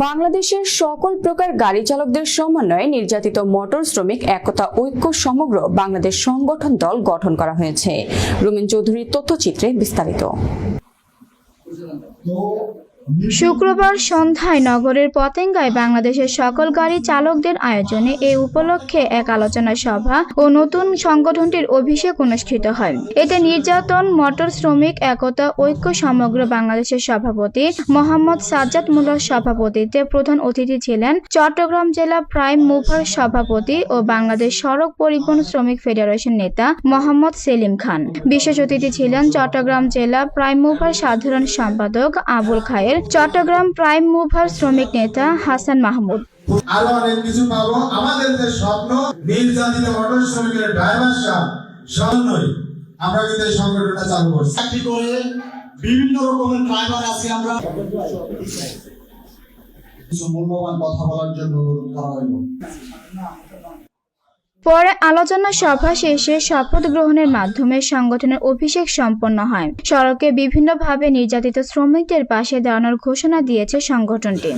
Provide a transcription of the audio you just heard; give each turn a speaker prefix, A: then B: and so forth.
A: বাংলাদেশের সকল প্রকার গাড়ি চালকদের সমন্বয়ে নির্যাতিত মোটর শ্রমিক একতা ঐক্য সমগ্র বাংলাদেশ সংগঠন দল গঠন করা হয়েছে। রুমিন চৌধুরীর তথ্যচিত্রে বিস্তারিত।
B: শুক্রবার সন্ধ্যায় নগরের পতেঙ্গায় বাংলাদেশের সকল গাড়ি চালকদের আয়োজনে এ উপলক্ষে এক আলোচনা সভা ও নতুন সংগঠনটির অভিষেক অনুষ্ঠিত হয়। এতে নির্যাতন মোটর শ্রমিক একতা ঐক্য সমগ্র বাংলাদেশের সভাপতি মোহাম্মদ সাজ্জাদ মোল্লার সভাপতিত্বে প্রধান অতিথি ছিলেন চট্টগ্রাম জেলা প্রাইম মুভার সভাপতি ও বাংলাদেশ সড়ক পরিবহন শ্রমিক ফেডারেশন নেতা মোহাম্মদ সেলিম খান। বিশেষ অতিথি ছিলেন চট্টগ্রাম জেলা প্রাইম মুভার সাধারণ সম্পাদক আবুল খায়ের, চট্টগ্রাম প্রাইম মুভার শ্রমিক নেতা হাসান মাহমুদ।
C: আরো অনেক কিছু পাবো। আমাদের যে স্বপ্ন নির্যাতিত মোটর শ্রমিকের ড্রাইভার সমন্বয় আমরা কিন্তু এই সংগঠনটা চালু করছি।
D: চাকরি করে বিভিন্ন রকমের ড্রাইভার আছে, আমরা কিছু মূল্যবান কথা বলার জন্য অনুরোধ করা হলো।
B: পরে আলোচনা সভা শেষে শপথ গ্রহণের মাধ্যমে সংগঠনের অভিষেক সম্পন্ন হয়। সড়কে বিভিন্নভাবে নির্যাতিত শ্রমিকদের পাশে দাঁড়ানোর ঘোষণা দিয়েছে সংগঠনটি।